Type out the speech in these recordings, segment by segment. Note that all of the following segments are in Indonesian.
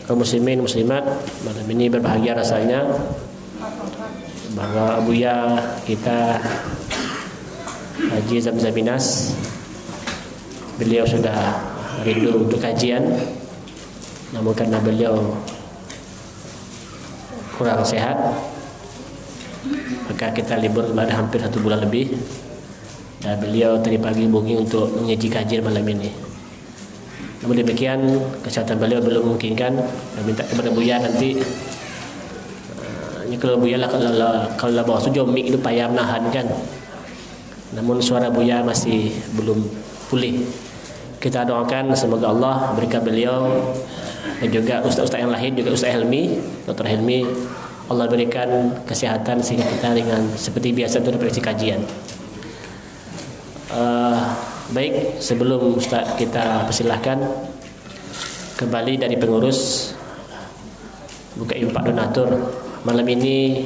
kaum muslimin muslimat, malam ini berbahagia rasanya bahwa Abuya kita Haji Zamzaminas, beliau sudah rindu untuk kajian, namun karena beliau kurang sehat maka kita libur hampir 1 bulan lebih, dan beliau tadi pagi hubungi untuk mengaji kajian malam ini. Namun demikian kesehatan beliau belum memungkinkan. Saya minta kepada Buya nanti kalau Buya lah kalau bawa sujud mik itu payah menahan kan. Namun suara Buya masih belum pulih. Kita doakan semoga Allah berikan beliau dan juga ustaz-ustaz yang lain, juga Ustaz Helmi, Dr. Helmi, Allah berikan kesehatan sehingga kita dengan seperti biasa untuk refleksi kajian. Baik, sebelum Ustaz kita persilahkan kembali dari pengurus buka infak donatur. Malam ini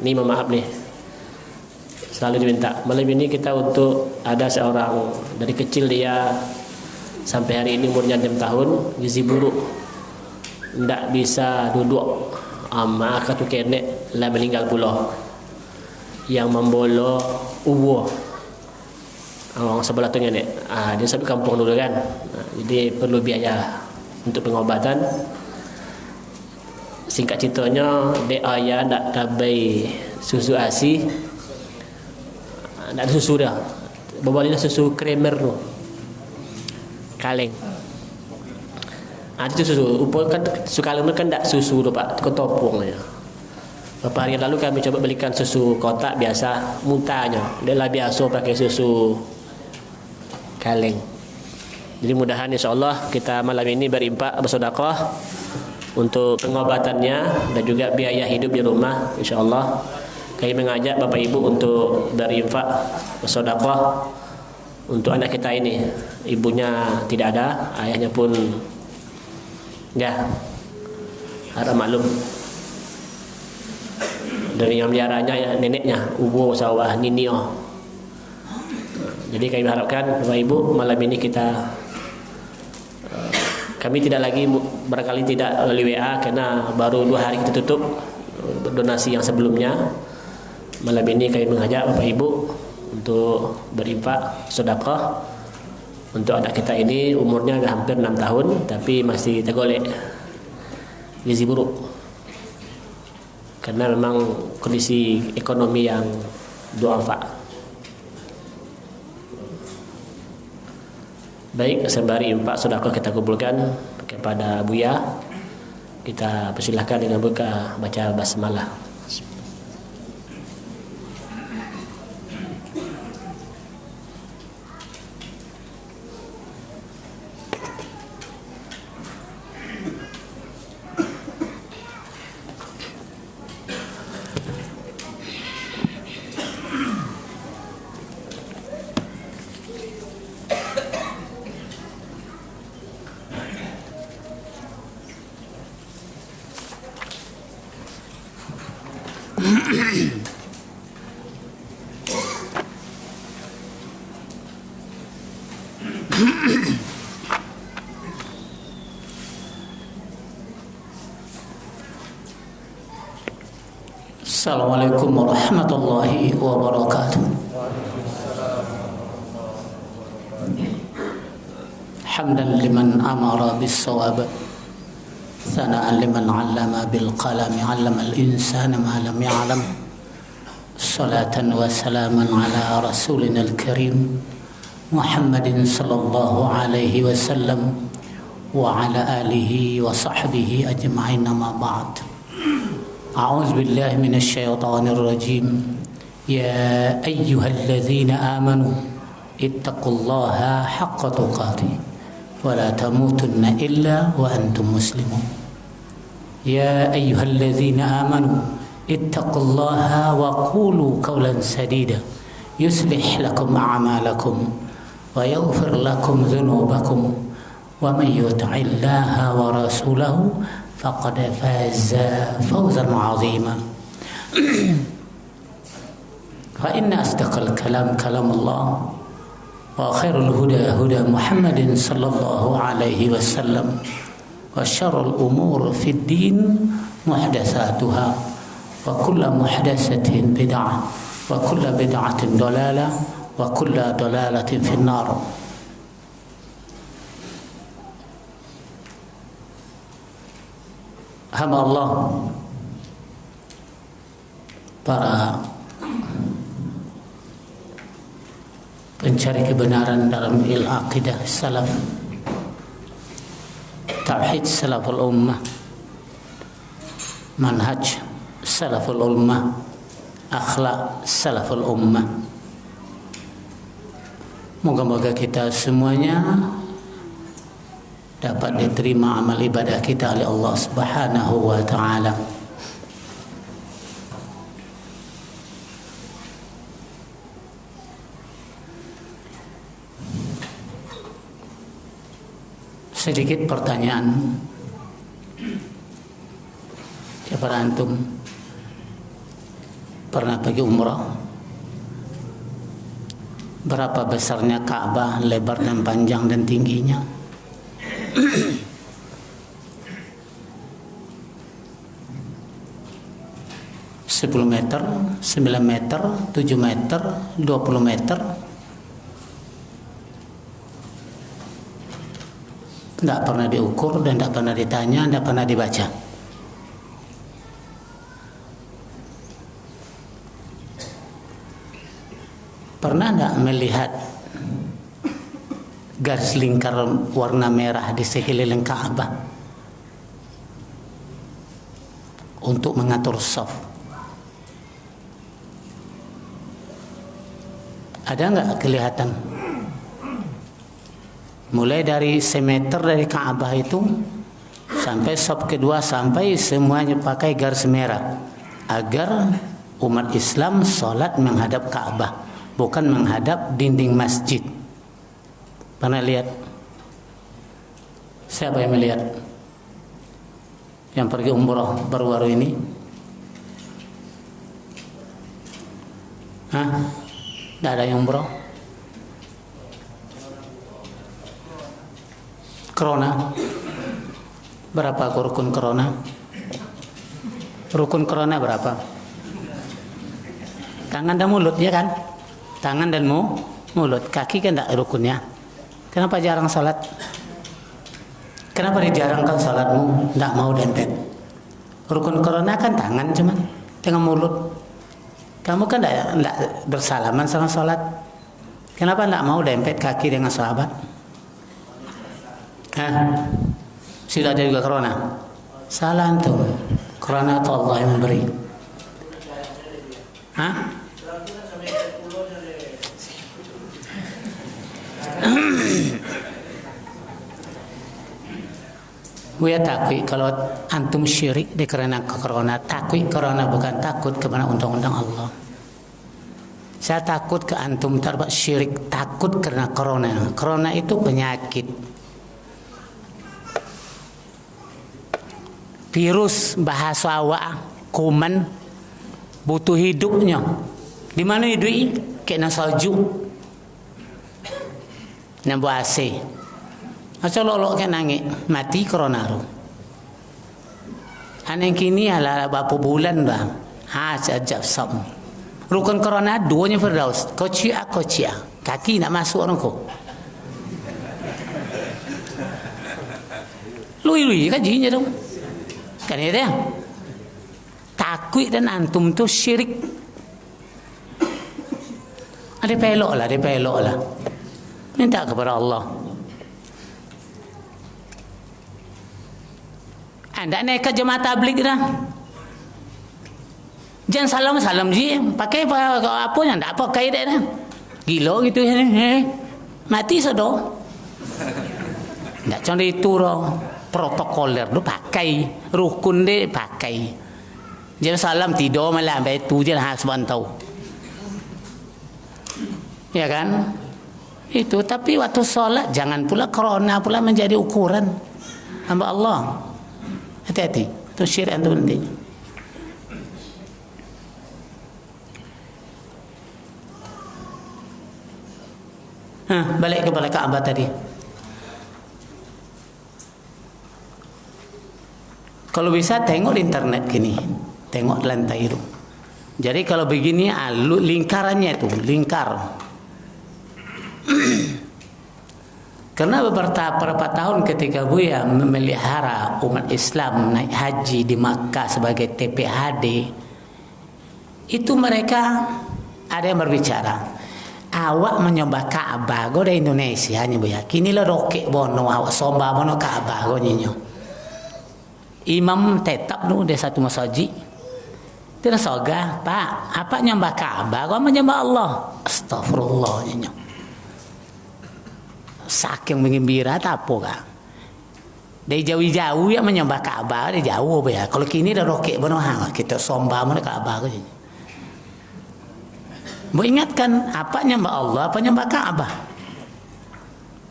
mohon maaf nih, selalu diminta malam ini kita untuk ada seorang dari kecil dia sampai hari ini umurnya 6 tahun, gizi buruk, tidak bisa duduk, maka tu kenek lah meninggal pula, yang membolo uwo orang sebelah tu ni, dia sampai kampung dulu kan, jadi perlu biaya untuk pengobatan. Singkat ceritanya, dia ayah nak tabai susu ASI, nak ada susu dah, bawa susu kremer tu, kaleng. Itu susu, kan susu kaleng tu kan tak susu tu pak, ketopong je. Beberapa hari lalu kami coba belikan susu kotak biasa, muntahnya. Dia lah biasa pakai susu kaleng. Jadi mudahan insyaAllah kita malam ini berimpak, bersedekah untuk pengobatannya dan juga biaya hidup di rumah. InsyaAllah kami mengajak Bapak Ibu untuk berimpak, bersedekah untuk anak kita ini. Ibunya tidak ada, ayahnya pun ya harap maklum. Dari yang meliharanya ya, neneknya, ubo sawah ninio. Jadi kami harapkan Bapak Ibu malam ini kita kami tidak lagi barangkali tidak melalui WA karena baru 2 hari kita tutup donasi yang sebelumnya. Malam ini kami mengajak Bapak Ibu untuk berinfak sedekah untuk anak kita ini, umurnya hampir 6 tahun tapi masih tergolek gizi buruk karena memang kondisi ekonomi yang duafa. Baik, sembari infak sedekah kita kumpulkan kepada Buya. Kita persilahkan dengan buka baca basmalah. Assalamualaikum warahmatullahi wabarakatuh. Hamdan liman amara bis-shawab, thana'an liman 'allama bil qalam, 'allama al-insana ma lam ya'lam. Salatan wa salaman ala rasulina al-karim Muhammadin sallallahu alaihi wasallam wa ala alihi wa sahbihi ajma'in, ma ba'd. أعوذ بالله من الشيطان الرجيم. يا أيها الذين آمنوا اتقوا الله حق تقاته ولا تموتن إلا وأنتم مسلمون. يا أيها الذين آمنوا اتقوا الله وقولوا قولا سديدا يصلح لكم أعمالكم ويغفر لكم ذنوبكم ومن يطع الله ورسوله فقد فاز فوزا عظيما. فإن أصدق الكلام كلام الله وخير الهدى هدى محمد صلى الله عليه وسلم وشر الأمور في الدين محدثاتها وكل محدثة بدعة وكل بدعة ضلالة وكل ضلالة في النار. Hamba Allah, para pencari kebenaran dalam aqidah salaf, tauhid salaful ummah, manhaj salaful ummah, akhlak salaful ummah. Moga-moga kita semuanya dapat diterima amal ibadah kita oleh Allah Subhanahu wa taala. Sedikit pertanyaan kepada antum, pernah pergi umrah? Berapa besarnya Ka'bah, lebar dan panjang dan tingginya? 10 meter, 9 meter, 7 meter, 20 meter. Tidak pernah diukur dan tidak pernah ditanya, tidak pernah dibaca. Pernah tidak melihat garis lingkar warna merah di sekeliling Ka'bah untuk mengatur shaf? Ada nggak kelihatan? Mulai dari semeter dari Ka'bah itu sampai shaf kedua, sampai semuanya pakai garis merah agar umat Islam sholat menghadap Ka'bah, bukan menghadap dinding masjid. Pernah lihat? Siapa yang melihat? Yang pergi umrah baru-baru ini? Hah? Tidak ada yang umrah? Corona. Berapa rukun corona? Rukun corona berapa? Tangan dan mulut, ya kan? Tangan dan mulut. Kaki kan tidak rukunnya. Kenapa jarang salat? Kenapa dijarangkan salatmu? Tidak mau dempet. Rukun corona kan tangan cuman, dengan mulut. Kamu kan tidak bersalaman sama salat. Kenapa tidak mau dempet kaki dengan sahabat? Hah? Sudah ada juga corona. Salah antum. Corona itu Allah yang memberi. Hah? Buya takut kalau antum syirik dikarenakan corona. Takut corona bukan takut kepada undang-undang Allah. Saya takut ke antum terbuat syirik, takut karena corona. Corona itu penyakit, virus, bahasa awak, kuman, butuh hidupnya. Di mana hidup? Kena salju, nambu AC. Macam lolok kan nangis, mati corona tu. Anak kini adalah berapa bulan dah. Sejak Sabtu. Rukun corona duanya Firdaus. Kocia. Kaki nak masuk orang ko. Lui kajinya tu. Kan itu ya. Takut dan antum tu syirik. Ada pelok lah. Minta kepada Allah. Anda nekat jemaah tabligh dah. Jangan salam je. Pakai apa yang tak pakai dah. Gila gitu ya. Mati sudah. Tak macam itu loh. Protokoler tu pakai. Rukun dia pakai. Jangan salam tidur malam. Itu je lah sebuah tahu. Ya kan? Itu. Tapi waktu solat jangan pula corona pula menjadi ukuran. Hamba Allah. Hati-hati, itu syirik itu nanti. Balik kepada Ka'bah tadi. Kalau bisa tengok di internet gini, tengok lantai itu. Jadi kalau begini, lingkarannya itu lingkar. Karena beberapa tahun ketika Buya memelihara umat Islam naik haji di Makkah sebagai TPHD, itu mereka ada yang berbicara, awak menyembah Ka'bah go di Indonesia nya Buya. Kini lo rokek bono awak sombah bono Ka'bah go nyinyo. Imam tetap nu di satu masjid. Tidak soga, Pak, apa nyembah Ka'bah? Kau menyembah Allah. Astagfirullah nyinyo. Saking menggembira tak apa kah? Dari jauh-jauh ya menyembah Ka'bah, dari jauh ya. Kalau kini dah rokek benar kita sombah mana Ka'bah ke. Mau ingatkan apa nyembah Allah, apa nyembah Ka'bah.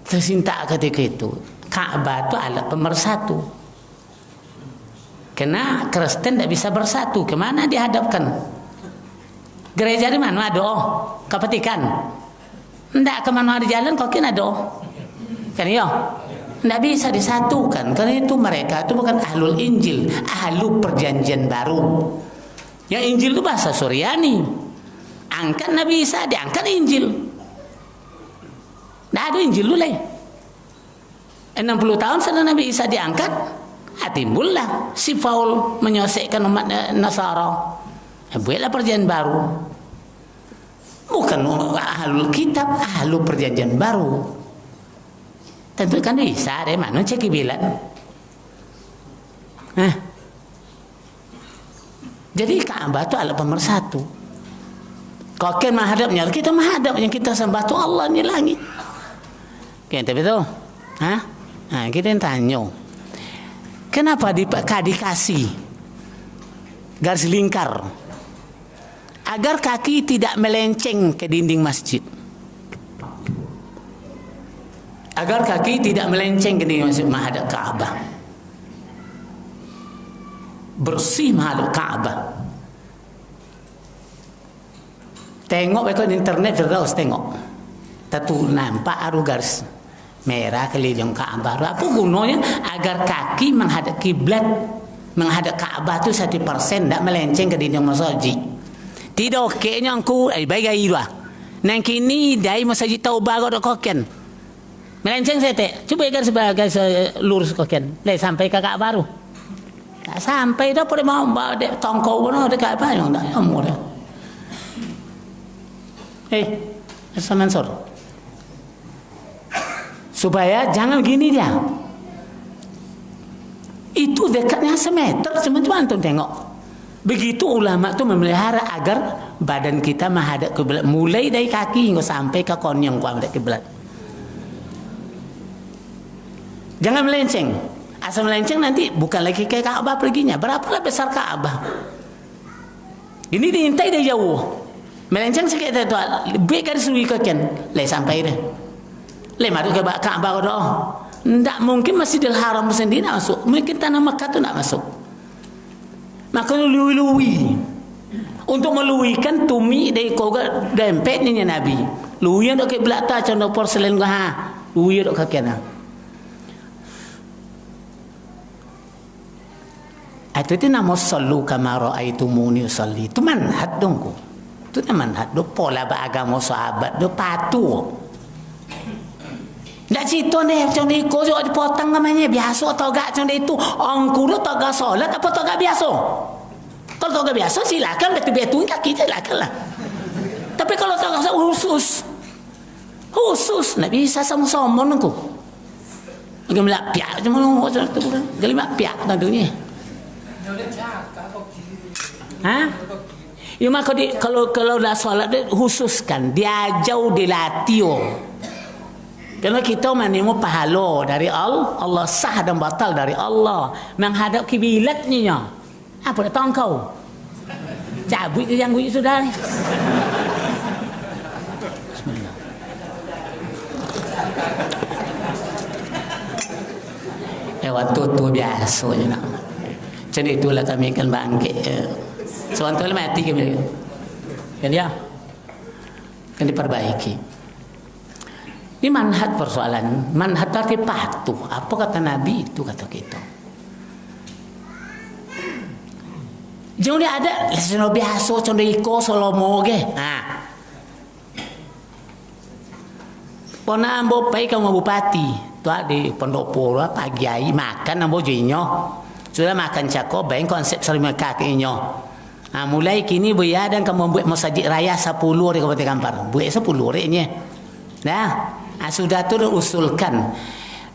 Tersinta ketika itu. Ka'bah itu alat pemersatu. Karena Kristen tidak bisa bersatu. Kemana dihadapkan? Gereja di mana? Ada Kepetikan. Tidak kemana ada jalan kau kena ada. Kan ya, tidak bisa disatukan karena itu mereka itu bukan ahlul Injil, ahlu perjanjian baru. Yang Injil itu bahasa Suryani. Angkat Nabi Isa, diangkat Injil. Tidak ada Injil dulu lah. 60 tahun setelah Nabi Isa diangkat, timbullah si Paul menyosekkan umat Nasara. Buatlah perjanjian baru. Bukan ahlul kitab, ahlu perjanjian baru. Tentu kan bisa deh, mana cek bilan. Jadi Ka'bah itu alat pemersatu. Kau kan menghadapnya, kita menghadap yang kita sembah tu Allah ni langit. Kita betul? Kita tanya. Kenapa dikasih garis lingkar? Agar kaki tidak melenceng ke dinding masjid. Agar kaki tidak melenceng ke dinding masjid menghadap Ka'bah. Bersih menghadap Ka'bah. Tengok mereka di internet terus tengok. Tentu nampak ada garis merah keliling Ka'bah. Apa gunanya? Agar kaki menghadap kiblat, menghadap Ka'bah itu 1% tidak melenceng ke dinding masjid. Tidak kayaknya aku baik gaya dua. Nang kini dari masjid Taubah kau dah koken. Melenceng saya teh. Cuba agar sebagai lurus koken. Leh sampai ke Ka'bah baru. Tak sampai dah pada mau dek tongkau pun ada Ka'bah yang tak amur dah. Ustaz Mansur. Supaya jangan gini dia. Itu dekatnya semeter cuma antum tengok. Begitu ulama tu memelihara agar badan kita menghadap kiblat mulai dari kaki hingga sampai ke konyong menghadap kiblat. Jangan melenceng. Asal melenceng nanti bukan lagi ke Ka'bah perginya. Berapalah besar Ka'bah? Ini diintai dari jauh. Melenceng sikit tu lebih garis suri keken. Le sampai dah. Le mari ke Ka'bah dah. Tak mungkin Masjidil Haram sendiri nak masuk. Mungkin tanah Mekah tu nak masuk. Maka lui-lui untuk meluikan tumi dari koga dempet ni Nabi. Lui yang dok ke belakang contoh porselen gua lui dok ke kanan. Itu nama sallu kama raaitumuni usalli. Itu manhaj dongku. Itu manhaj do pola beragama sahabat do patuh. Ndak cerita ni macam ni kau jauh dipotong namanya biasa togak macam itu. Angku tu togak solat apa togak biasa? Kalau togak biasa silakan betul-betul kaki silakan lah. Tapi kalau togak khusus nak bisa sama-sama nunggu. Agak melak piak macam mana tu pun. Galimak piak tak dunia. Ya maka kalau dah solat khususkan dia jauh dilatih. Kalau kita menerima pahala dari Allah, Allah sah dan batal dari Allah. Menghadap kiblatnya. Apa dah tahu kau? Cabut je yang buat sudah ni. Bismillah. Waktu tu biasa je nak. Macam itulah kami akan bangkit. Sebentar mati kami. Kan dia? Kan diperbaiki. Ini manhaj persoalan. Manhaj arti patuh. Apa kata Nabi itu kata kita. Jangan dia ada lesno biasa contoh iko solomo ge. Nah. Pona ambo pai ka bupati. Tua di Pendopo pagi ai makan ambo jinyo. Sudah makan cako baik konsep serima kaki inyo. Nah, mulai kini buya dan kamu buat masjid raya 10 di Kabupaten Kampar. Buat 10 reknya. Nah, sudah tu usulkan.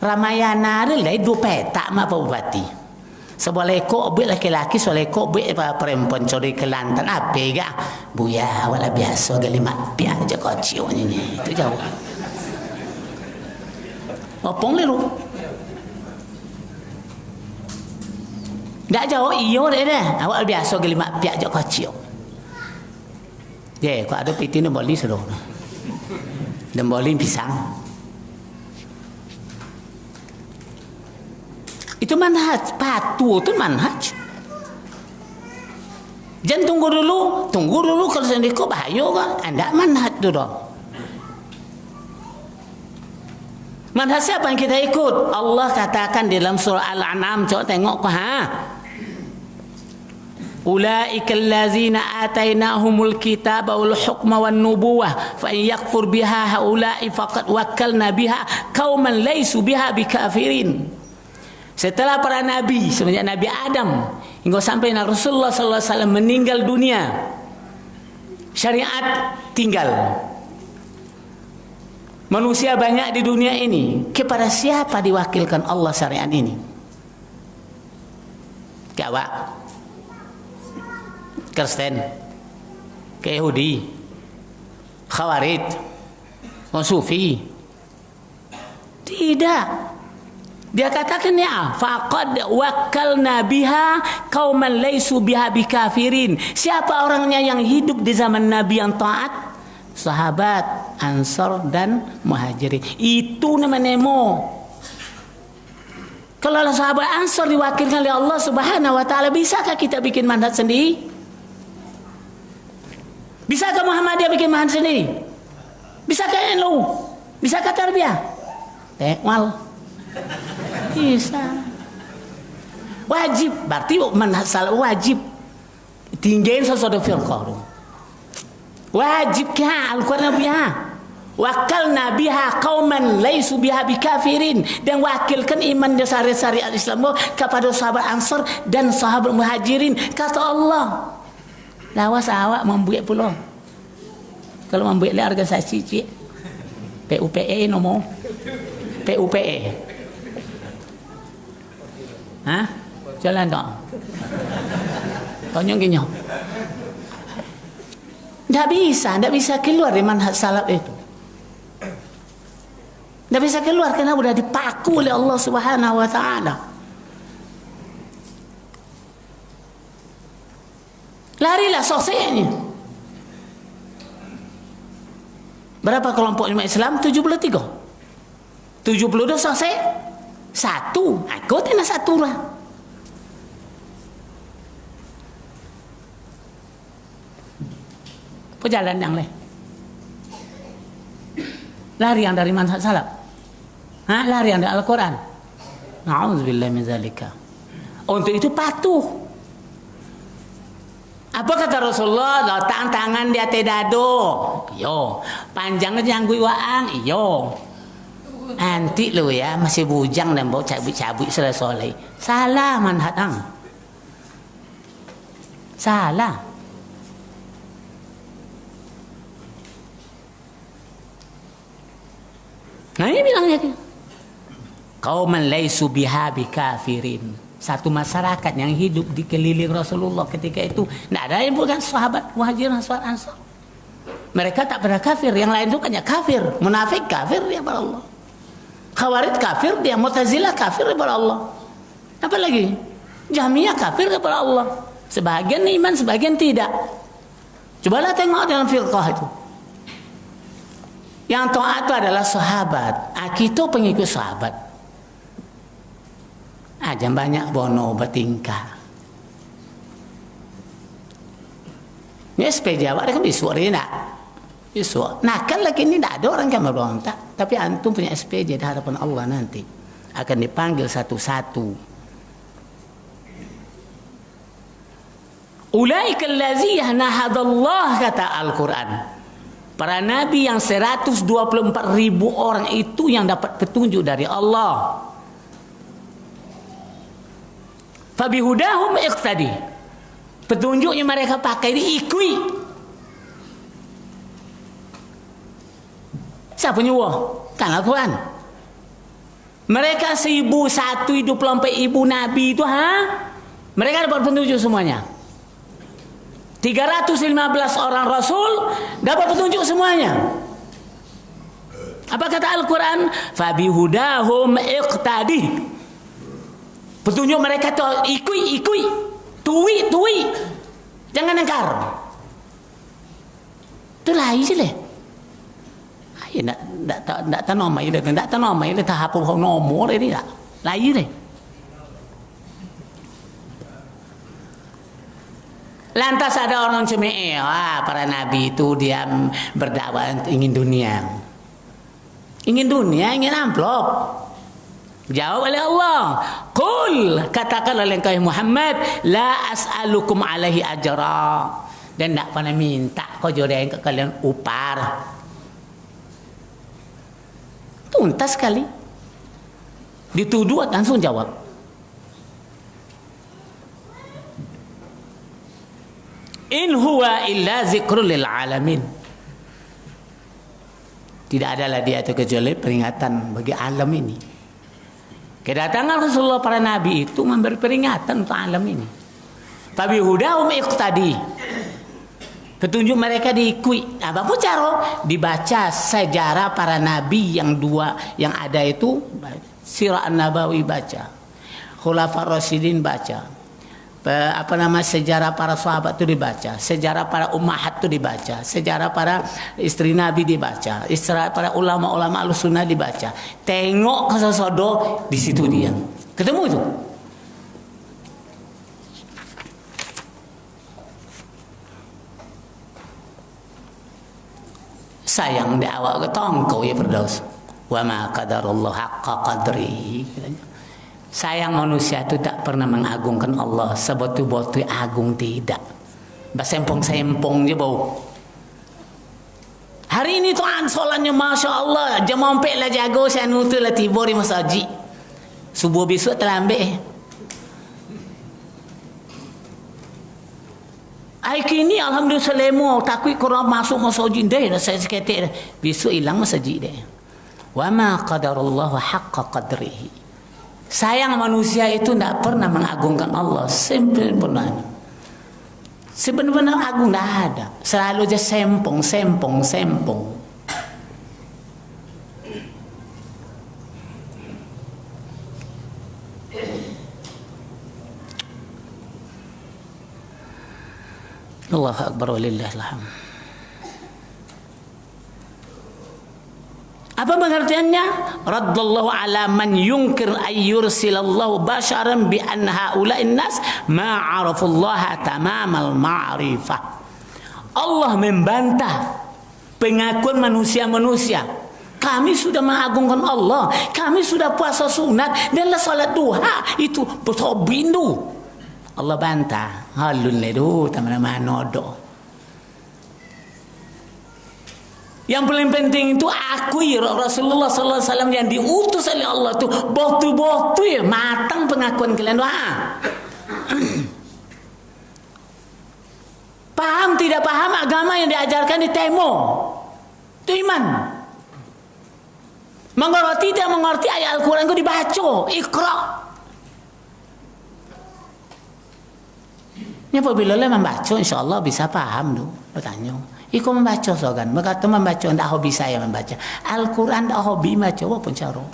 Ramayana ada 2 petak mak bupati. Sebuah lekok buat laki-laki, sebuah lekok buat perempuan curi Kelantan. Apa gak? Buya wala biasa ke 5 piak je kocil ni. Itu jauh. Opong leru. Tak jauh iyo dah. Awak biasa ke 5 piak je kocil. Ya, kau ada piti ni boleh seru. Dan boleh pisang. Itu manhaj, patuh itu manhaj. Jangan tunggu dulu kalau sendiri kau bahaya kan? Anda manhaj tu dah. Manhaj siapa yang kita ikut? Allah katakan dalam surah Al-An'am, coba tengok kau ha. Ulaika allazina atainahumul kitaba wal hukma wan nubuwah fa in yakfur biha haula'i faqad wakkalna biha qauman laysu biha bikafirin. Setelah para nabi semenjak Nabi Adam hingga sampai Rasulullah sallallahu alaihi wasallam meninggal dunia, syariat tinggal. Manusia banyak di dunia ini, kepada siapa diwakilkan Allah syariat ini? Kawa Kristen, ke Yahudi, Khawarij, Sufi. Tidak. Dia katakan ya, faqad wakkalna biha qauman laysu biha bikafirin. Siapa orangnya yang hidup di zaman Nabi yang taat? Sahabat, Ansar dan Muhajirin. Itu namanya nemo. Kalau sahabat Ansar diwakilkan oleh Allah Subhanahu wa taala, bisakah kita bikin manhaj sendiri? Bisakah Muhammadiyah bikin manhaj sendiri? Bisakah NU? Bisakah Tarbiyah? Mal. Bisa. Wajib, berarti manhaj salaf wajib. Tinggalin sesuatu firqah. Wajib kah Al-Quran biha. Wakkalna biha qauman laysu biha bikafirin, dan wakilkan iman dasar syariat Islam kepada sahabat Ansar dan sahabat Muhajirin. Kata Allah, lawas awak membuat pula. Kalau membuat organisasi cik PUPE nomor PUPE. Hah? Jalan tak? Tanya gini. Tak bisa keluar dari manhaj salaf itu. Tak bisa keluar karena sudah dipaku oleh Allah Subhanahu wa taala. Larilah sosoknya. Berapa kelompok umat Islam? 73. 72 sosok. Satu, aku tidak satu lah. Perjalanan yang lain. Larian dari manhaj salaf. Larian dari Al-Quran. Na'udzubillah min zalika. Untuk itu patuh. Apa kata Rasulullah? Letak tangan di atas dado. Iyo. Panjangnya jangan waang. Iyo. Nanti lo ya masih bujang dan bau cabut-cabut soleh. Salah manhaj ang. Salah. Nah ini bilangnya qauman laysu biha bikafirin. Satu masyarakat yang hidup di keliling Rasulullah ketika itu tidak ada yang bukan sahabat Muhajirin sahabat Ansar. Mereka tak pernah kafir. Yang lain itu kan ya kafir. Munafik kafir dia kepada Allah. Khawarij kafir dia. Mu'tazilah kafir kepada Allah. Apa lagi? Jahmiyah kafir kepada Allah. Sebagian iman, sebagian tidak. Cobalah tengok dalam firqah itu. Yang taat itu adalah sahabat. Kita pengikut sahabat. Jangan banyak bono bertingkah. Ini SPJ awak kan besok dia nak. Besok. Nah kan lagi ini tak ada orang yang berontak. Tapi antum punya SPJ di hadapan Allah nanti. Akan dipanggil satu-satu. Ulaika allazina nahadallah, kata Al-Quran. Para nabi yang 124.000 orang itu yang dapat petunjuk dari Allah. Fabihudahum iqtadi. Petunjuknya mereka pakai diikui. Siapa nyuruh? Kan Al-Quran. Mereka 1.024.000 nabi itu, mereka dapat petunjuk semuanya. 315 orang rasul dapat petunjuk semuanya. Apa kata Al-Quran? Fabihudahum iqtadi. Petunjuk mereka itu ikui, tui, jangan engkar. Itulah isi leh. Ayo tak nomai le tak apa nomor ini tak. Lai le. Lantas ada orang cemee, para nabi itu dia berdakwah ingin dunia. Ingin dunia, ingin amplop. Jawab oleh Allah. Qul, katakan oleh engkau Muhammad, la as'alukum alaihi ajra. Dan tak pernah minta kau jodohin ke kalian upar. Tuntas sekali. Dituduh langsung jawab. In huwa illa zikrul lil alamin. Tidak adalah dia itu kecuali peringatan bagi alam ini. Kedatangan Rasulullah para nabi itu memberi peringatan untuk alam ini. Tapi hudahum iqtadi. Petunjuk mereka diikui. Apa pun cara dibaca sejarah para nabi yang dua yang ada itu, Sirah An-Nabawi baca, Khulafaur Rasyidin baca. Sejarah para sahabat itu dibaca, sejarah para ummahat itu dibaca, sejarah para istri Nabi dibaca, sejarah para ulama-ulama Ahlussunnah dibaca. Tengok ke sesodo, di situ dia. Ketemu itu. Sayang di awal ketongkau ya Firdaus. Wa ma qadarullah haqqa qadri. Sayang manusia itu tak pernah mengagungkan Allah sebetul-betul agung, tidak. Basempong-sempong je bau. Hari ini tuan solatnya Masya Allah, jam 4 lah jago saya nutul lah tiba di masjid. Subuh besok terlambat. Hari ini alhamdulillah selemo, takut korang masuk masjid deh, saya seketik besok hilang masjid deh. Wa ma qadarullah haqqa qadrihi. Sayang manusia itu tidak pernah mengagungkan Allah. Sebenarnya agung tidak ada. Selalu aja sempong. Allahu Akbar walillahil hamd. Apa pengertiannya? Raddallahu ala man yunkir ayyursilallahu basharan bi an haula'in nas ma'arafullaha tamamal ma'rifah. Allah membantah pengakuan manusia-manusia. Kami sudah mengagungkan Allah, kami sudah puasa sunat dan salat duha, itu betul bindu. Allah bantah. Halun ledu tamana do. Yang paling penting itu akui Rasulullah sallallahu alaihi wasallam yang diutus oleh Allah itu betul-betul ya matang pengakuan kalian doa. Paham tidak paham agama yang diajarkan di Temo. Itu iman. Mengerti tidak mengerti ayat Al-Quran itu dibaca, Iqra. Ini apabila membaca insyaAllah bisa paham tu. Bertanya. Iko membaca sogan, berkata membaca ndak hobi saya membaca. Al-Quran ndak hobi baca apa cara.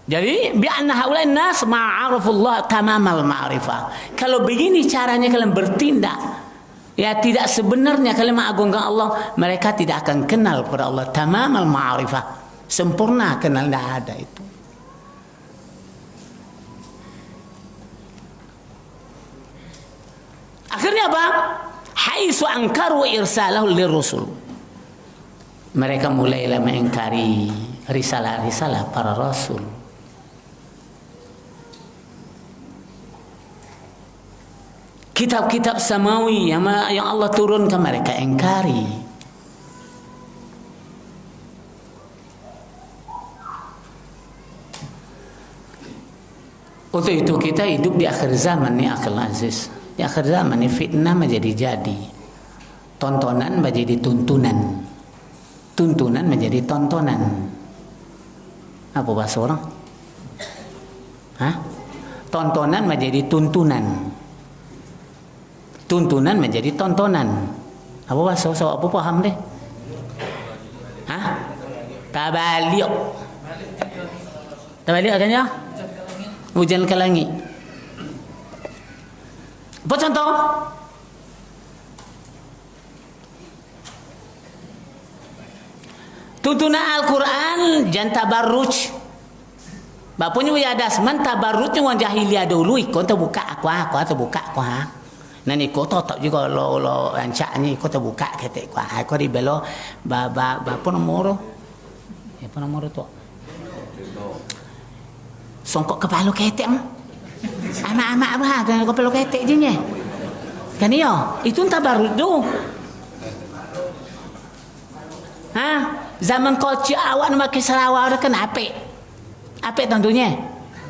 Jadi bi anna haulain nas ma'arifullah tamamal ma'rifah. Kalau begini caranya kalian bertindak, ya tidak sebenarnya kalian mengagungkan Allah, mereka tidak akan kenal kepada Allah tamamal ma'rifah. Sempurna kenal tidak ada itu. Akhirnya apa? Haitsu ankaru irsalahu lirrusul. Mereka mulailah mengingkari risalah-risalah para rasul. kitab-kitab samawi yang Allah turunkan mereka ingkari. Untuk itu kita hidup di akhir zaman ni akal aziz. Di akhir zaman ni fitnah menjadi jadi. Tontonan menjadi tuntunan. Tuntunan menjadi tontonan. Apa bahasa orang? Hah? Tontonan menjadi tuntunan. Tuntunan menjadi tontonan. Apa bahasa? Apa paham deh? Hah? Tabaliq. Tabaliq katanya? Hujan ke langit. Apa contoh? Tuntunan Al-Quran jangan tabarruj. Bapaknya ya dasman tabarrujnya orang jahiliyah dulu ikut terbuka aku terbuka aku ha. Nan ikut tak juga lo rancaknya ikut terbuka kata aku di belo bapa nomor. Apa nomor tu? Songkok kepala ketek amak-amak apa dengan kepala ketek je ni kan iya itu entah baru tu zaman kocik awak nak pakai Sarawak kan apik tentunya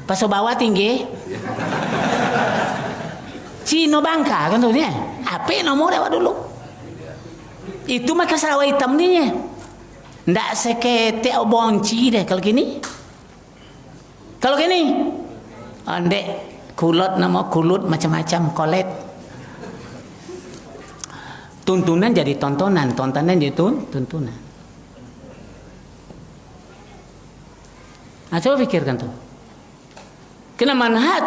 pasal bawah tinggi Cino Bangka kan tentunya apik nomor awak dulu itu pakai Sarawak hitam ni ndak seketek bonci deh kalau gini. Kalau gini, andek kulot nama kulut macam-macam kolet. Tuntunan jadi tontonan, tontonan jadi tuntunan. Nah, coba pikirkan tuh. Kena manhaj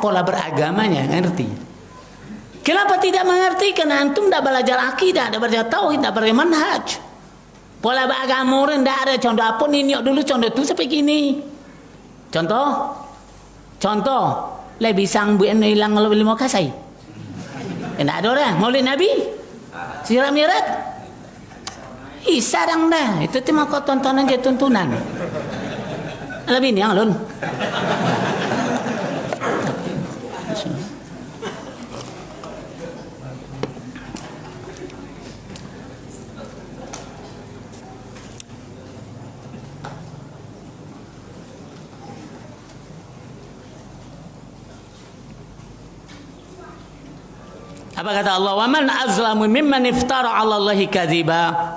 pola beragamanya ngerti. Kenapa tidak mengerti? Karena antum tidak belajar akidah, tidak belajar tauhid, tidak belajar manhaj. Pola beragama orang tidak ada contoh apa ni dulu contoh tu sampai gini. Contoh, lebih sang buat hilang kalau beli mau kasih. Tidak ada orang, Maulid Nabi, Sirah Mi'raj, sarang dah. Itu cuma kau tontonan je tuntunan. Lebih ni yang lun. Apa kata Allah? Wa man azlamu mimman iftara 'ala Allahi kadhiba.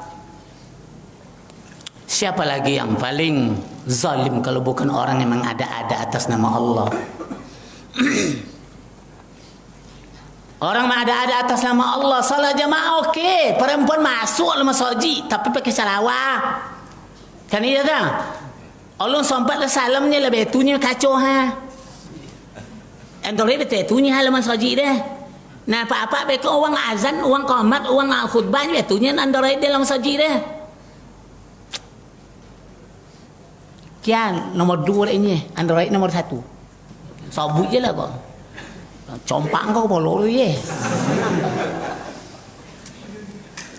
Siapa lagi yang paling zalim kalau bukan orang yang mengada-ada atas nama Allah? Orang mengada-ada atas nama Allah, salat jamaah okey, perempuan masuk dalam masjid tapi pakai Sarawak. Kan iya dah. Allah sempat salamnya lebih tunya kacau ha. Antara betul tunya halaman masjid dah. Nah, apa-apa mereka orang azan, orang qamat, orang khutbah ni betunya Android dalam masjid dia. Kian nomor 2 ini, Android nomor 1. Sabut je lah kau. Compak kau bolor ye.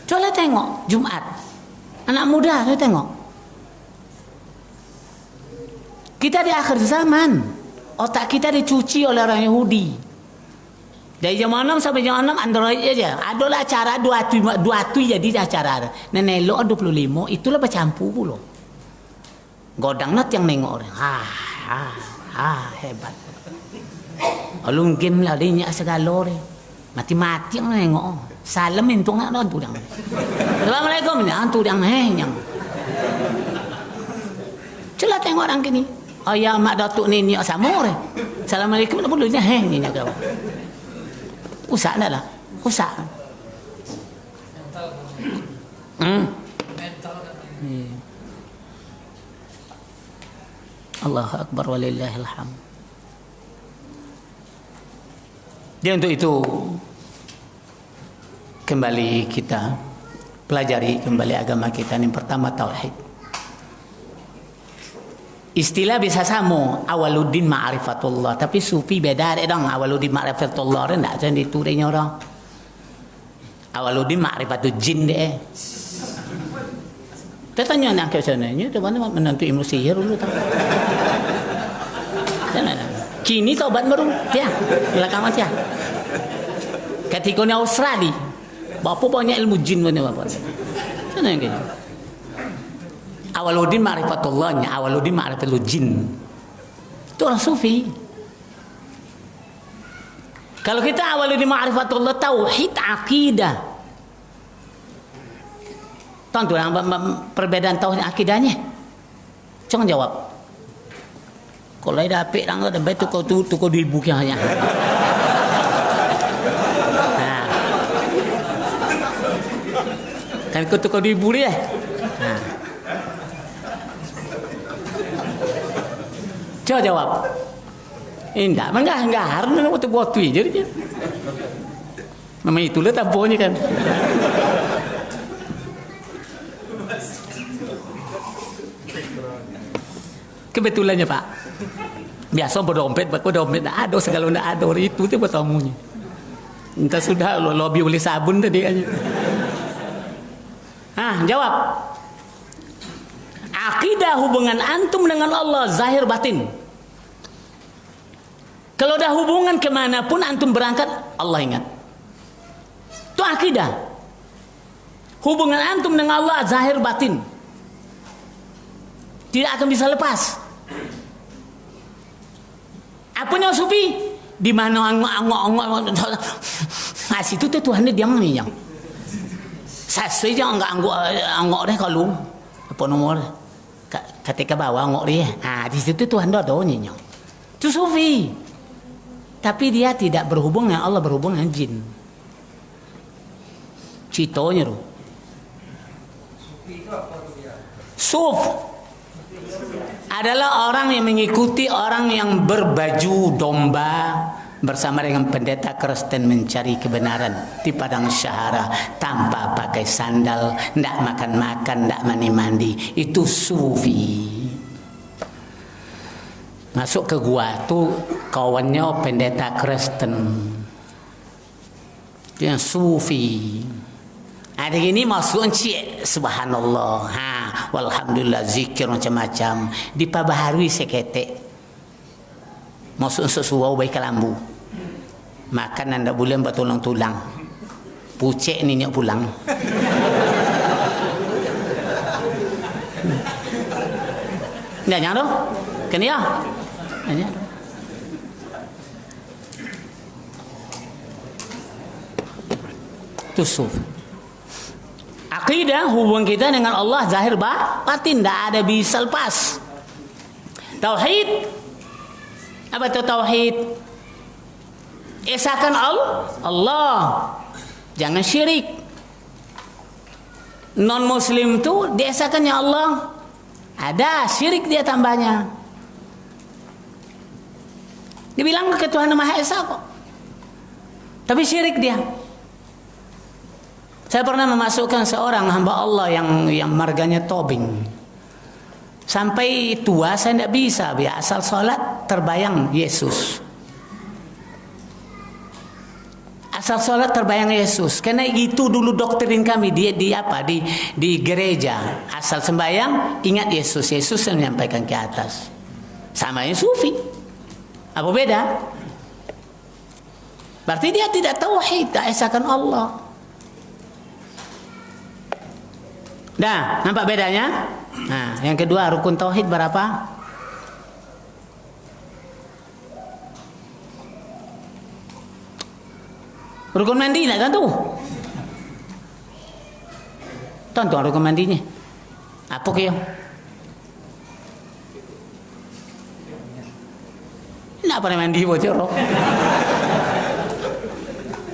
Coba tengok Jumat. Anak muda saya tengok. Kita di akhir zaman. Otak kita dicuci oleh orang Yahudi. Dari jam 6 sampai jam 6 Android aja. Adalah acara dua tu jadi acara. Nenek lo 25 itulah bercampur pula. Godang nak yang nengok orang. Hebat. Alung game lah dia nyak segala ni. Mati-mati yang nengok. Salam itu ngak tu dang. Assalamualaikum ya tu dang nyang. Celah tengok orang kini. Ayah mak datuk ni nyak sama orang. Assalamualaikum tak perlu ni nyak kau. Usah dah lah. Usah. Allahu Akbar walillahil hamd. Dia untuk itu kembali kita pelajari kembali agama kita. Yang pertama tauhid. Istilah bisa sama awaluddin ma'rifatullah, tapi sufi beda dong. Awaluddin ma'rifatullah orang tak macam itu dia orang. Awaluddin ma'rifatul jin deh. Kita tanya nak ke sana nya tu mana menantu ilmu sihir dulu tahu. Kini taubat baru dia belakangan dia. ketika ni Australia, berapa banyak ilmu jin punya bapak. Mana yang gitu? Awaluddin ma'rifatullahnya, Awaluddin ma'rifatul jin. Itu orang sufi. Kalau kita Awaluddin ma'rifatullah, tauhid akidah. Tuan perbedaan tauhid akidahnya. Jangan jawab. Kalau ada apik dah ada baik tukar 2,000 yang hanya. Nah. Kan kau tukar 2,000 dia. Nah. Coba jawab. Enggak, harus nak buat jadi dia. Memang itulah tampaknya kan. Kebetulannya Pak, biasa berdompet tak ada segala tak ada itu tu bertamunya. Entah sudah lobby beli sabun tadi kan. Jawab. Akidah hubungan antum dengan Allah zahir batin. Kalau dah hubungan kemanapun antum berangkat, Allah ingat. Itu akidah. Hubungan antum dengan Allah zahir batin. Tidak akan bisa lepas. Apanya sufi? Di mana angok situ tu Tuhan dia diam ni yang. Saya jangan angok deh kalau apa nomor ketika bawa angok dia. Di situ Tuhan dah ni yang. Itu sufi. Tapi dia tidak berhubung dengan Allah, berhubung dengan jin. Citonya tu. Suf adalah orang yang mengikuti orang yang berbaju domba bersama dengan pendeta Kristen mencari kebenaran di padang syahara tanpa pakai sandal, tidak makan-makan, tidak mandi-mandi. Itu sufi. Masuk ke gua tu kawannya pendeta Kristen. Dia sufi. Ada gini masuk encik, subhanallah, walhamdulillah, zikir macam-macam, diperbaharui seketek. Masuk sesuatu baik lambu. Makan anda boleh bertulang-tulang. Pucek ni nyak pulang. Ndak nyang tu? Kena ya? Nyak. Tusuf. Akidah hubungan kita dengan Allah zahir batin, tidak ada bisa lepas. Tauhid, apa itu tauhid? Esakan Allah, jangan syirik. Non Muslim tu diesakannya Allah, ada syirik dia tambahnya. Dibilang ke Tuhan Maha Esa kok, tapi syirik dia. Saya pernah memasukkan seorang hamba Allah yang marganya tobing. Sampai tua saya tidak bisa, biar asal sholat terbayang Yesus. Asal sholat terbayang Yesus. Karena itu dulu doktrin kami di gereja. Asal sembahyang ingat Yesus. Yesus yang menyampaikan ke atas. Sama yang sufi. Apa beda? Berarti dia tidak tauhid, tak esakan Allah. Dah, nampak bedanya? Nah, yang kedua rukun tauhid berapa? Rukun mandi nak kan tu? Tonton rukun mandinya. Apa ke yang? Nak pernah mandi bocor.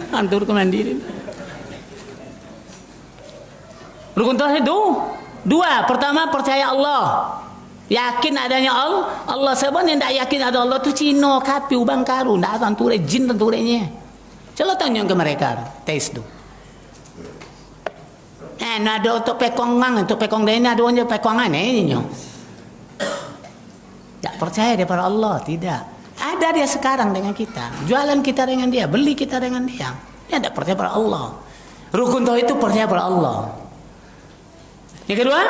Antur rukun mandi ni. Rukun tauhid itu dua. Pertama percaya Allah, yakin adanya Allah. Sebab yang tak yakin ada Allah tu Cina, kapi, ubang karu, tak tentu jin tentunya. Coba tanya ke mereka, tes tu. Ada untuk pekongan, untuk pekong dia ada untuk pekongan ini. Tak percaya daripada Allah, tidak. Ada dia sekarang dengan kita, jualan kita dengan dia, beli kita dengan dia. Dia tak percaya pada Allah. Rukun tauhid itu percaya pada Allah. Yang kedua,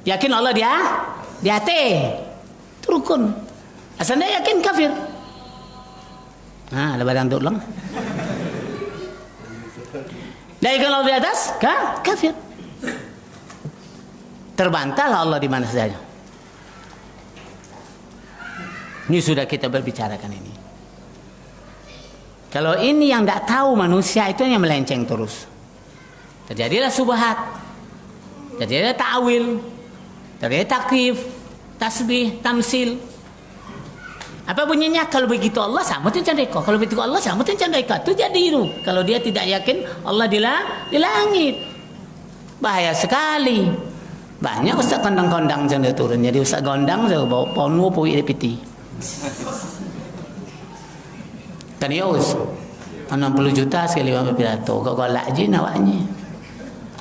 yakin Allah di hati. Itu rukun. Asal dia yakin kafir. Nah, ada badan tu lang. Dan kalau di atas, kafir. Terbantahlah Allah di mana saja. Ini sudah kita berbicarakan ini. Kalau ini yang tidak tahu manusia, itu yang melenceng terus. Terjadilah subhat, terjadilah ta'wil, terjadilah takrif, tasbih, tamsil. Apa bunyinya? Kalau begitu Allah sama tu candeka. Kalau begitu Allah sama tu candeka. Itu jadi itu. Kalau dia tidak yakin Allah di langit. Bahaya sekali. Banyak ustaz kondang-kondang canda turun. Jadi ustaz gondang saya bawa ponu pui piti. Kan ya us 60 juta sekali ambil pidato. Kau golak je nawaknya.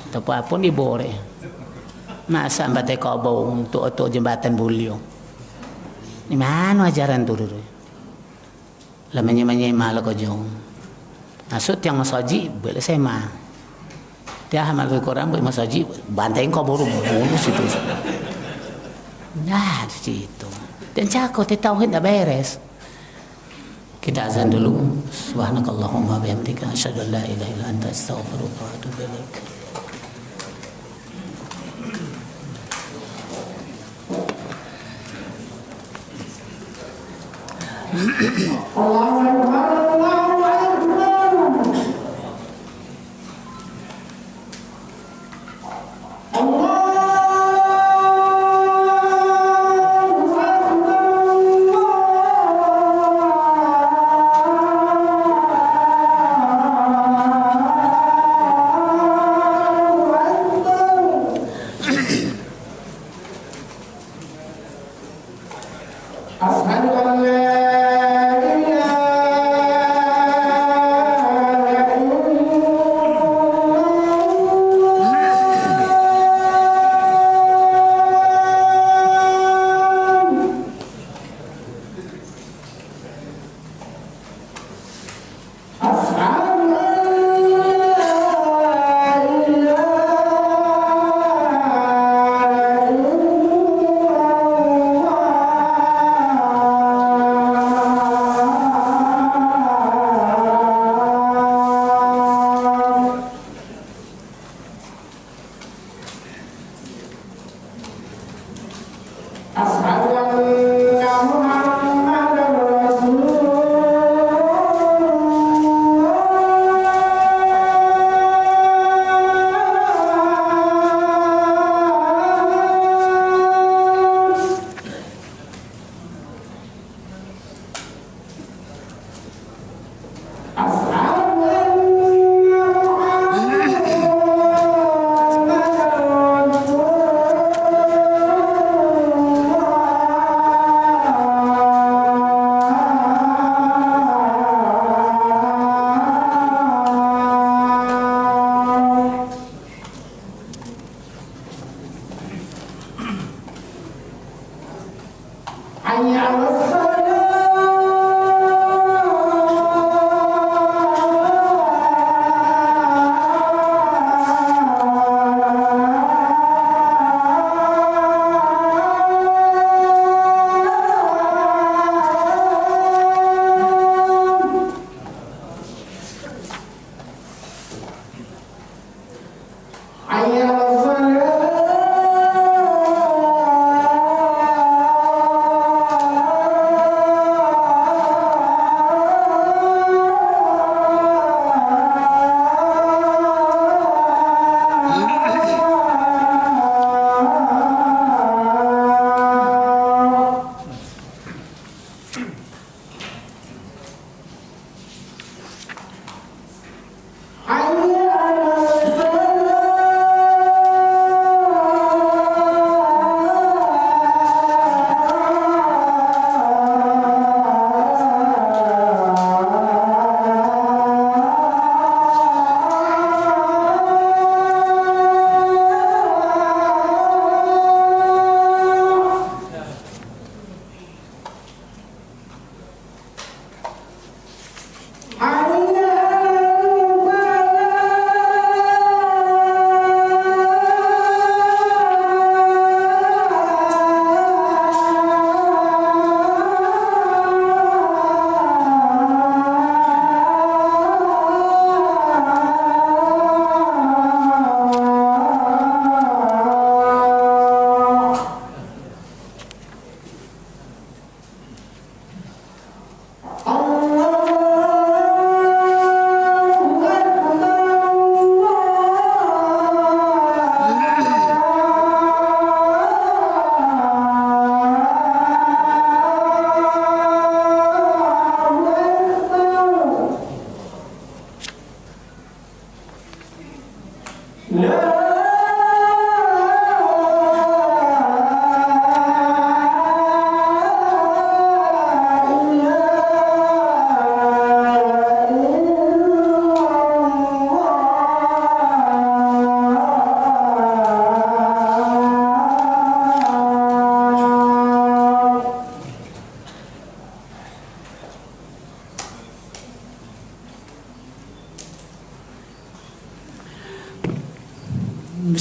Tapi pun dibore. Masa batai kau bau untuk jembatan Bulio. Di mana ajaran tu dulu? Lamanya malah kau jauh. Maksud yang masaji boleh saya mah. Dia hamal Al-Quran boleh masaji bantai kau baru bonus itu. Nah situ. Dan cakap tauhid dah beres. Kita azan dulu. Subhanakallahumma bihamdika asyhadu an la ilaha illa anta astaghfiruka wa atubu ilaik. Allahu Akbar, Allahu Akbar. Allah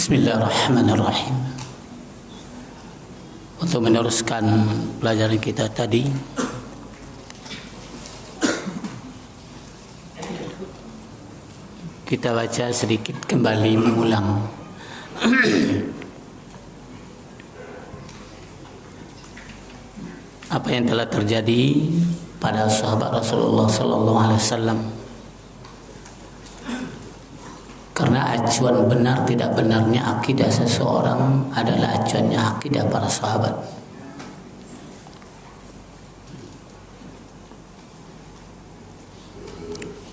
Bismillahirrahmanirrahim. Untuk meneruskan pelajaran kita tadi, kita baca sedikit kembali mengulang apa yang telah terjadi pada sahabat Rasulullah sallallahu alaihi wasallam. Karena acuan benar tidak benarnya akidah seseorang adalah acuannya akidah para sahabat.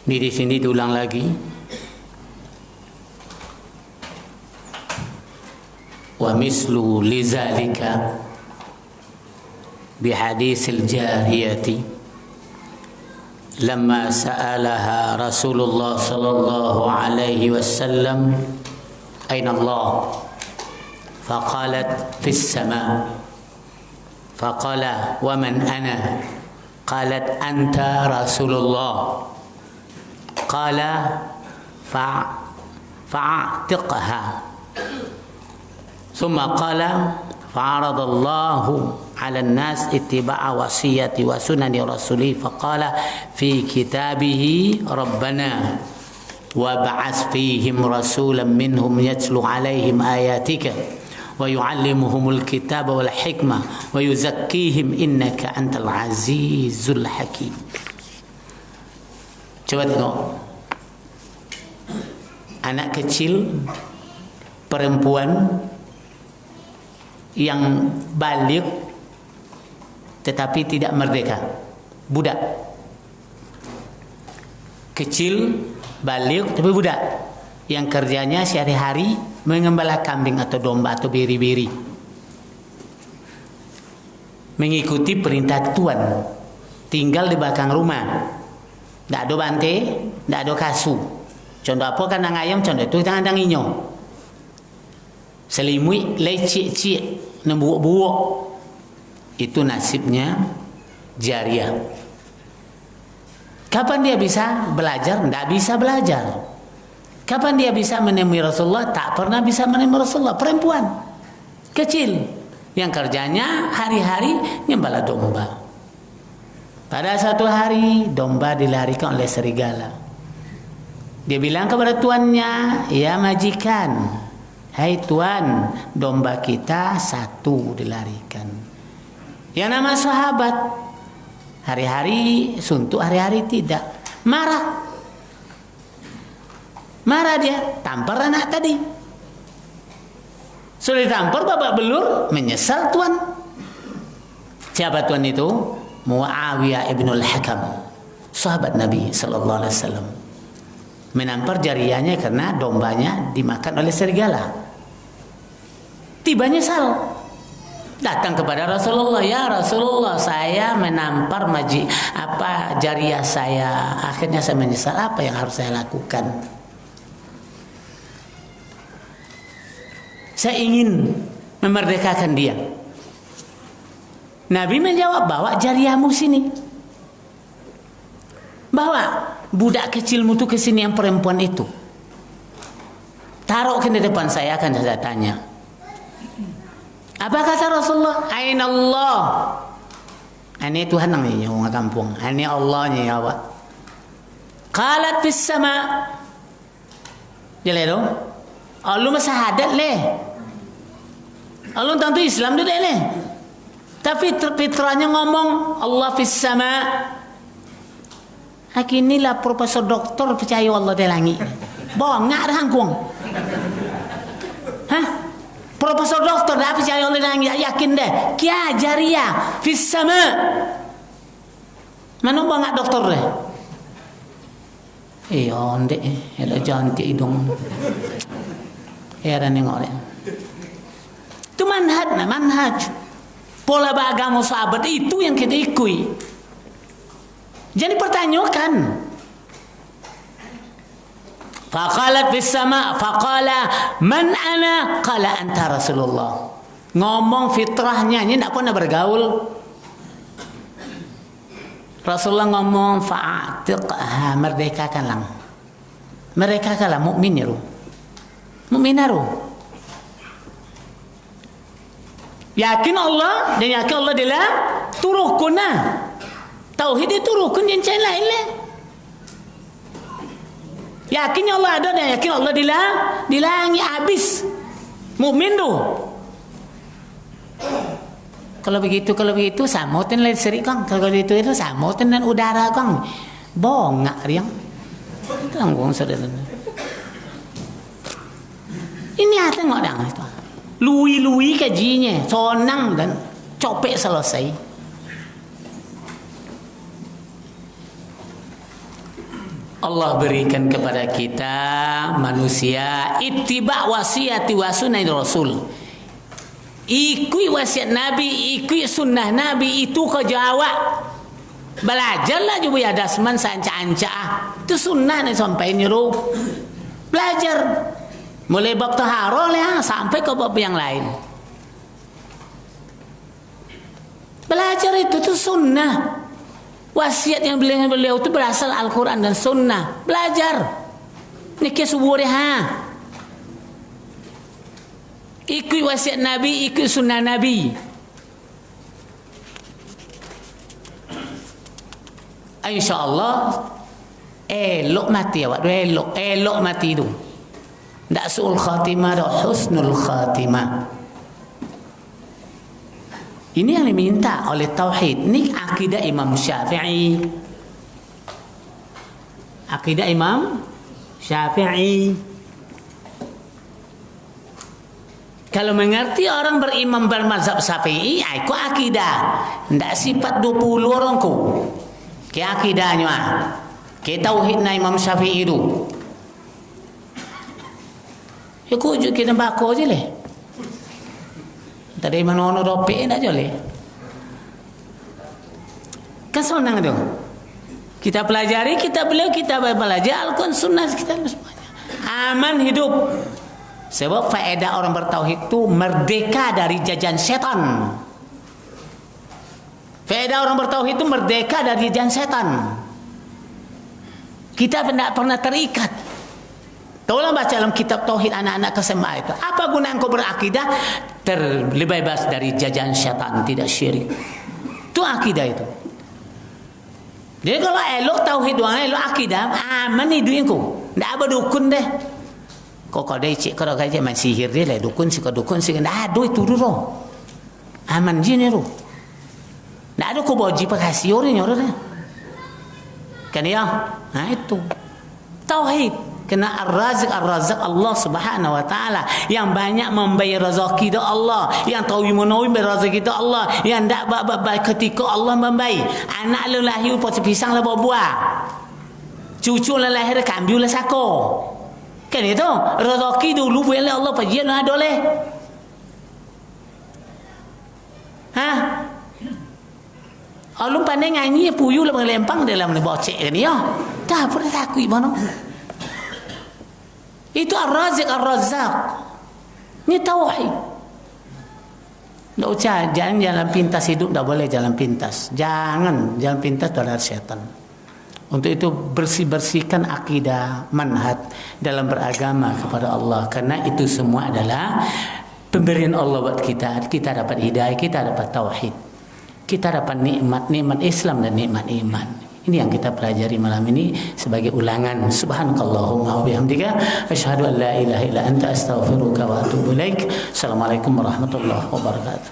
Ini di sini diulang lagi. Wa mislu lizalika bihaditsil jariyati لما سألها رسول الله صلى الله عليه وسلم أين الله فقالت في السماء فقال ومن أنا قالت أنت رسول الله قال فاعتقها ثم قال فعرض الله على الناس اتباع وصية وسنن رسوله فقال في كتابه ربنا وابعث فيهم رسولا منهم يتلو عليهم آياتك ويعلمهم الكتاب والحكمة ويزكيهم إنك أنت العزيز الحكيم. Coba tengok, anak kecil perempuan yang balik tetapi tidak merdeka, budak kecil balik tapi budak yang kerjanya sehari-hari mengembala kambing atau domba atau biri-biri, mengikuti perintah tuan, tinggal di belakang rumah, tidak ada bante, tidak ada kasu. Contoh apa kandang ayam, contoh itu kandang inyo. Selimut lecik-cik nembuuk-buuk, itu nasibnya jariah. Kapan dia bisa belajar? Tidak bisa belajar. Kapan dia bisa menemui Rasulullah? Tak pernah bisa menemui Rasulullah. Perempuan kecil yang kerjanya hari-hari nyembala domba. Pada satu hari domba dilarikan oleh serigala. Dia bilang kepada tuannya, ya majikan, hai tuan, domba kita satu dilarikan. Yang nama sahabat hari-hari suntuk, hari-hari tidak. Marah dia, tampar anak tadi. Sudah ditampar babak belur, menyesal tuan. Siapa tuan itu? Muawiyah ibn al-Hakam, sahabat Nabi sallallahu alaihi wasallam. Menampar jariyahnya karena dombanya dimakan oleh serigala. Tiba nyesal, datang kepada Rasulullah, ya Rasulullah, saya menampar jariyah saya, akhirnya saya menyesal, apa yang harus saya lakukan? Saya ingin memerdekakan dia. Nabi menjawab, bawa jariyahmu sini, bawa budak kecilmu tuh ke sini, yang perempuan itu, taruh ke depan saya, akan saya tanya. Apa kata Rasulullah? Aina Allah. Ini Tuhan namanya orang kampung. Ini Allahnya ya Pak. Qalat fis sama. Jale dong. Allah masahadat leh. Allah tentu Islam tu leh. Tapi fitrahnya ngomong Allah fis sama. Inilah profesor doktor percaya Allah di langit. Bongak dah hangkung. Hah? Profesor doktor dah percaya Allah di langit, yakin deh. Kia jariyah fis sama. Mana bongak doktor deh? Ondek, elok cantik hidung. Heran nengok deh. Itu manhaj. Pola beragama sahabat itu yang kita ikuti. Jadi pertanyakan. Faqalat fis sama, faqala man ana, qala anta Rasulullah. Ngomong fitrahnya, ini tidak pernah bergaul. Rasulullah ngomong fa'atiqha, merdekakanlah. Merdekakanlah mukmin ya, mukminaru. Yakin Allah dan yakin Allah adalah tu rukun lah. Tauhid itu rukun yang lain lah. Yakin Allah ada dan yakin Allah dilangit habis. Mukmin tu. Kalau begitu samutin lain seri kang. Kalau itu samutin dan udara kang. Bongak riang. Tanggung saudara. Ini tengok dah itu. Lui kajinya, sonang dan copek selesai. Allah berikan kepada kita manusia ittiba wasiati wa sunnah Rasul. Ikut wasiat Nabi, ikut sunnah Nabi, itu kau jawab. Belajarlah juga ya dasman sanca-anca. Itu sunnah ni sampai nyuruh. Belajar. Mulai bab taharah lah sampai ke bab yang lain. Belajar itu sunnah. Wasiat yang beliau itu berasal Al-Quran dan sunnah. Belajar. Ini kesubuh dia. Ikut wasiat Nabi, ikut sunnah Nabi. InsyaAllah elok mati awak. Elok mati tu. Tak su'ul khatimah, dah husnul khatimah. Ini yang diminta oleh tauhid. Ini akidah Imam Syafi'i. Akidah Imam Syafi'i. Kalau mengerti orang berimam bermazhab Syafi'i, itu akidah. Tidak sifat 20 orang ku. Ke akidahnya. Ke tauhidnya Imam Syafi'i itu. Ya ku ujuk kita bako je leh. Tadi mana ropek nak je leh. Kan senang tu. Kita pelajari, kita belajar Al-Quran sunnah kita semuanya. Aman hidup. Sebab faedah orang bertauhid itu merdeka dari jajan setan. Faedah orang bertauhid itu merdeka dari jajan setan. Kita tidak pernah terikat. Tolong baca dalam kitab tauhid anak-anak SMA itu. Apa guna engkau berakidah? Terbebas dari jajan syaitan, tidak syirik. Itu akidah itu. Jadi kalau elok tauhid doang, elok akidah, aman hidup engkau. Tidak apa dukun deh. Kau dia cik kalau kaji main sihir dia lah dukun sih ndak ada itu dulu. Aman je ni tu. Ndak ada kau boji pakasi orang ni. Kan ya? Nah itu. Tauhid. Kena ar-razik Allah subhanahu wa ta'ala. Yang banyak membayar rezeki itu Allah. Yang tahu menawi rezeki itu Allah. Yang tak baik ketika Allah membayar. Anak lu lahir pot pisang lah buah. Cucu lah lahir kambing lah sako. Kan itu rezeki dulu boleh Allah pajian ada leh. Ha? Alum pandai nyanyi puyu lah melempang dalam ni bocek kan ya. Tak pernah takut mana. Itu ar-razik ar-razzaq. Ini tauhid. Tak usah jangan jalan pintas hidup, tak boleh jalan pintas. Jangan jalan pintas dari syaitan. Untuk itu bersihkan akidah manhaj dalam beragama kepada Allah. Karena itu semua adalah pemberian Allah buat kita. Kita dapat hidayah, kita dapat tauhid. Kita dapat nikmat Islam dan nikmat iman. Ini yang kita pelajari malam ini sebagai ulangan. Subhanakallahumma wa bihamdika asyhadu an la ilaha illa anta astaghfiruka wa atubu ilaik. Assalamualaikum warahmatullahi wabarakatuh.